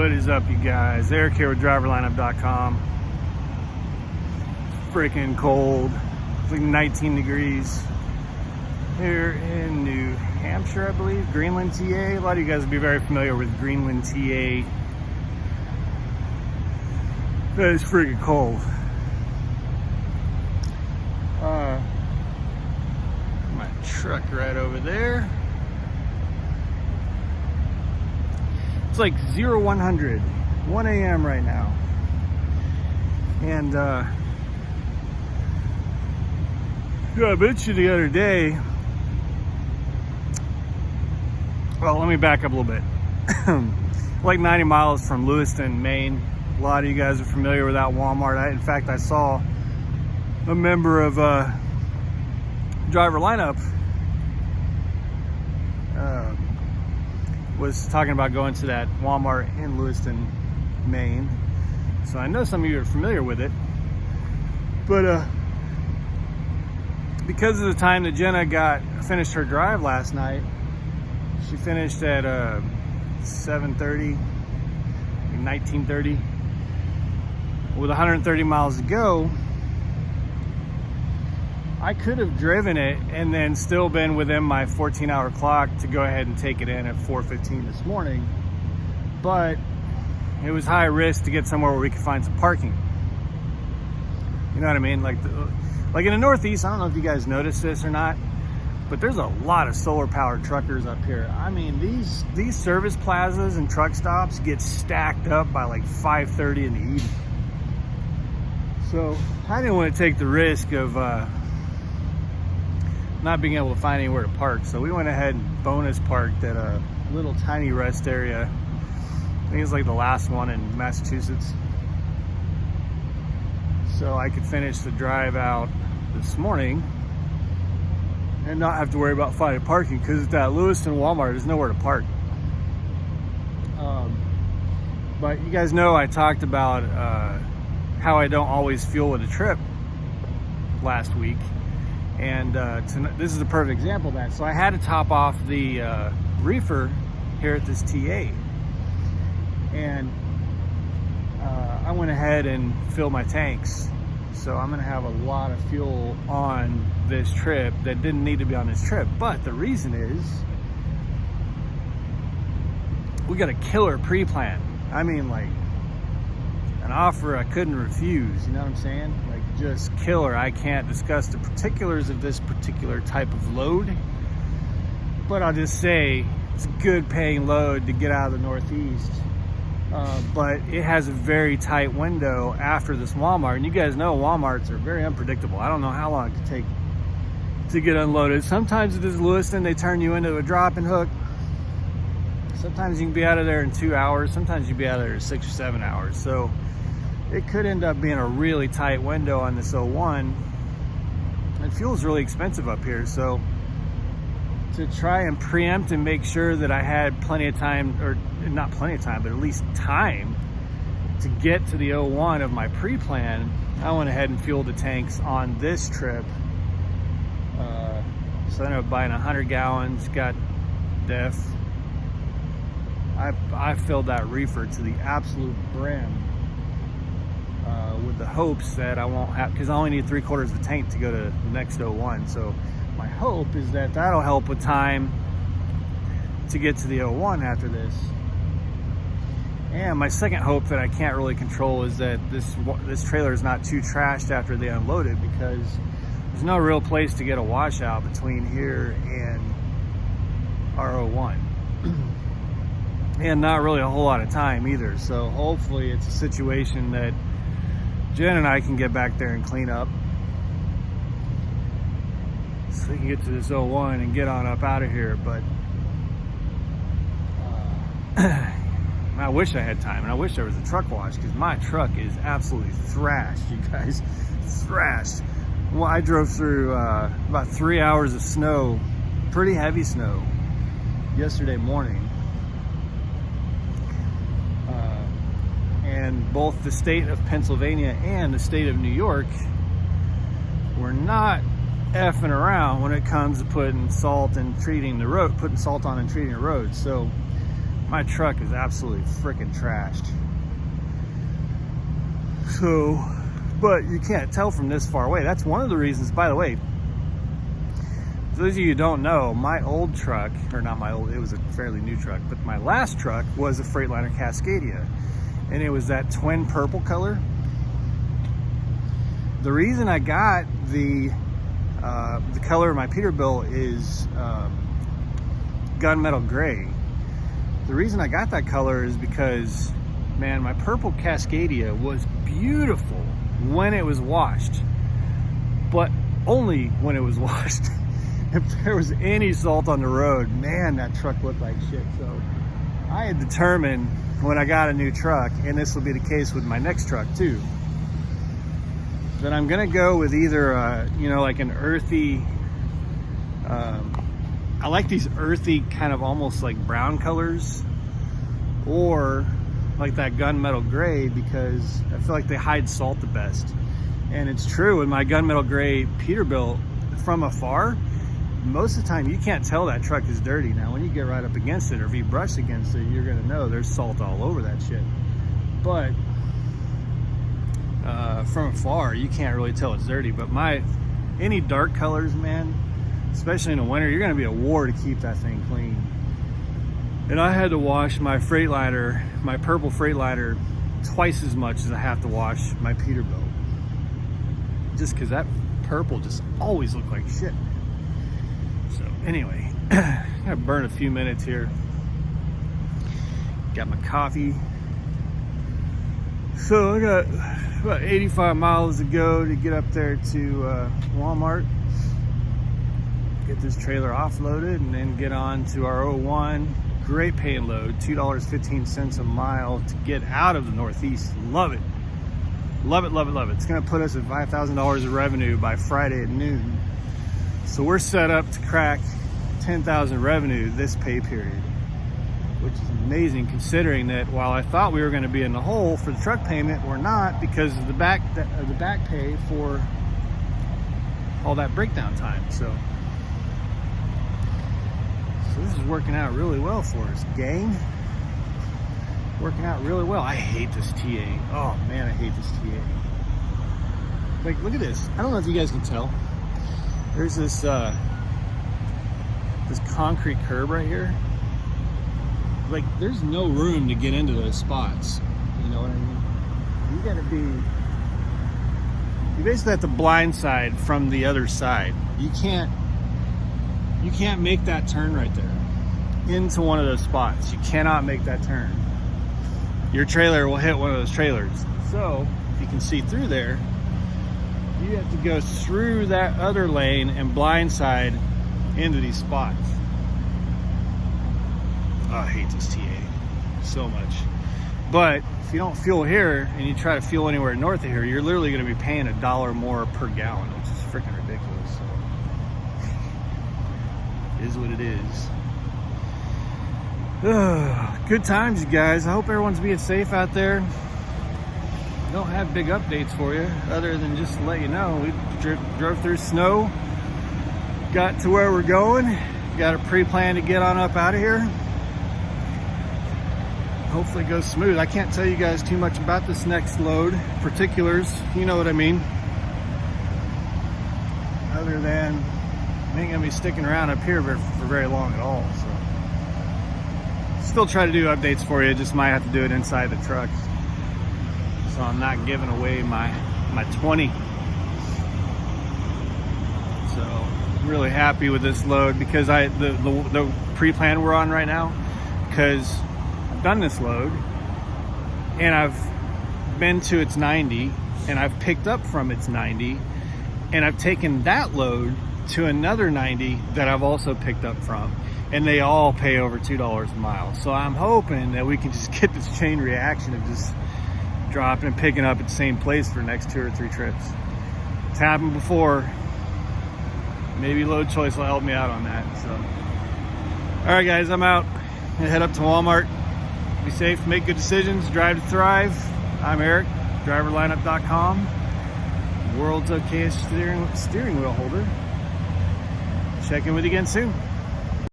What is up, you guys? Eric here with driverlineup.com. It's freaking cold. It's like 19 degrees here in New Hampshire, I believe. Greenland, TA. A lot of you guys will be very familiar with Greenland, TA. That is freaking cold. My truck right over there. It's like 100, 1 a.m. right now. And I mentioned the other day, well, let me back up a little bit. Like 90 miles from Lewiston, Maine. A lot of you guys are familiar with that Walmart. In fact, I saw a member of Driver Lineup was talking about going to that Walmart in Lewiston, Maine. So I know some of you are familiar with it. But because of the time that Jenna finished her drive last night, she finished at 7:30, 19:30, with 130 miles to go. I could have driven it and then still been within my 14-hour clock to go ahead and take it in at 4:15 this morning, but it was high risk to get somewhere where we could find some parking. You know what I mean? Like in the Northeast, I don't know if you guys noticed this or not, but there's a lot of solar-powered truckers up here. I mean, these service plazas and truck stops get stacked up by like 5:30 in the evening. So I didn't want to take the risk of not being able to find anywhere to park. So we went ahead and bonus parked at a little tiny rest area. I think it's like the last one in Massachusetts. So I could finish the drive out this morning and not have to worry about finding parking, because at that Lewiston Walmart, there's nowhere to park. But you guys know I talked about how I don't always fuel with a trip last week. And this is a perfect example of that. So I had to top off the reefer here at this TA. And I went ahead and filled my tanks. So I'm gonna have a lot of fuel on this trip that didn't need to be on this trip. But the reason is, we got a killer pre-plan. I mean, like, an offer I couldn't refuse, you know what I'm saying? Like, just killer. I can't discuss the particulars of this particular type of load, but I'll just say it's a good paying load to get out of the Northeast. But it has a very tight window after this Walmart, and you guys know Walmarts are very unpredictable. I don't know how long it could take to get unloaded. Sometimes it is Lewiston, they turn you into a drop and hook. Sometimes you can be out of there in 2 hours. Sometimes you can be out of there in 6 or 7 hours. So it could end up being a really tight window on this 01. And fuel is really expensive up here. So to try and preempt and make sure that I had plenty of time, or not plenty of time, but at least time to get to the 01 of my pre-plan, I went ahead and fueled the tanks on this trip. So I ended up buying 100 gallons, got DEF. I filled that reefer to the absolute brim with the hopes that I won't have, because I only need 3/4 of the tank to go to the next 01. So my hope is that that'll help with time to get to the 01 after this. And my second hope that I can't really control is that this trailer is not too trashed after they unload it, because there's no real place to get a washout between here and our 01. And not really a whole lot of time either. So hopefully it's a situation that Jen and I can get back there and clean up, so we can get to this 01 and get on up out of here. But I wish I had time, and I wish there was a truck wash, because my truck is absolutely thrashed, you guys. Thrashed. Well, I drove through about 3 hours of snow, pretty heavy snow, yesterday morning. And both the state of Pennsylvania and the state of New York were not effing around when it comes to putting salt and treating the road, putting salt on and treating the roads. So my truck is absolutely freaking trashed. So, but you can't tell from this far away. That's one of the reasons, by the way, for those of you who don't know, my old truck, or not my old, it was a fairly new truck, but my last truck was a Freightliner Cascadia, and it was that twin purple color. The reason I got the color of my Peterbilt is gunmetal gray. The reason I got that color is because, man, my purple Cascadia was beautiful when it was washed, but only when it was washed. If there was any salt on the road, man, that truck looked like shit. So I had determined when I got a new truck, and this will be the case with my next truck too, that I'm gonna go with either you know, like an earthy, I like these earthy kind of almost like brown colors, or like that gunmetal gray, because I feel like they hide salt the best. And it's true, in my gunmetal gray Peterbilt, from afar, most of the time you can't tell that truck is dirty. Now when you get right up against it, or if you brush against it, you're gonna know there's salt all over that shit. But from afar you can't really tell it's dirty. But any dark colors, man, especially in the winter, you're gonna be a war to keep that thing clean. And I had to wash my Freightliner, my purple Freightliner, twice as much as I have to wash my Peterbilt, just because that purple just always looked like shit. So anyway, I'm gonna burn a few minutes here. Got my coffee. So I got about 85 miles to go to get up there to Walmart, get this trailer offloaded, and then get on to our 01. Great paying load, $2.15 a mile to get out of the Northeast. Love it. Love it, love it, love it. It's gonna put us at $5,000 of revenue by Friday at noon. So we're set up to crack 10,000 revenue this pay period, which is amazing considering that while I thought we were gonna be in the hole for the truck payment, we're not, because of the back pay for all that breakdown time. So this is working out really well for us, gang. Working out really well. I hate this TA. Oh man, I hate this TA. Like, look at this. I don't know if you guys can tell. There's this this concrete curb right here. Like, there's no room to get into those spots. You know what I mean? You basically have to blindside from the other side. You can't make that turn right there into one of those spots. You cannot make that turn. Your trailer will hit one of those trailers. So if you can see through there, you have to go through that other lane and blindside into these spots. Oh, I hate this TA so much. But if you don't fuel here and you try to fuel anywhere north of here, you're literally going to be paying $1 more per gallon, which is freaking ridiculous. So it is what it is. Good times, you guys. I hope everyone's being safe out there. Don't have big updates for you other than just to let you know we drove through snow, got to where we're going, got a pre-plan to get on up out of here. Hopefully it goes smooth. I can't tell you guys too much about this next load, particulars, you know what I mean, other than I ain't gonna be sticking around up here for very long at all. So still try to do updates for you, just might have to do it inside the truck, so I'm not giving away my 20. So I'm really happy with this load, because the pre-plan we're on right now, because I've done this load and I've been to its 90 and I've picked up from its 90, and I've taken that load to another 90 that I've also picked up from, and they all pay over $2 a mile. So I'm hoping that we can just get this chain reaction of just dropping and picking up at the same place for the next 2 or 3 trips. It's happened before. Maybe Load Choice will help me out on that. So, all right, guys, I'm out. I'm gonna head up to Walmart. Be safe, make good decisions, drive to thrive. I'm Eric, driverlineup.com. World's okayest steering wheel holder. Check in with you again soon.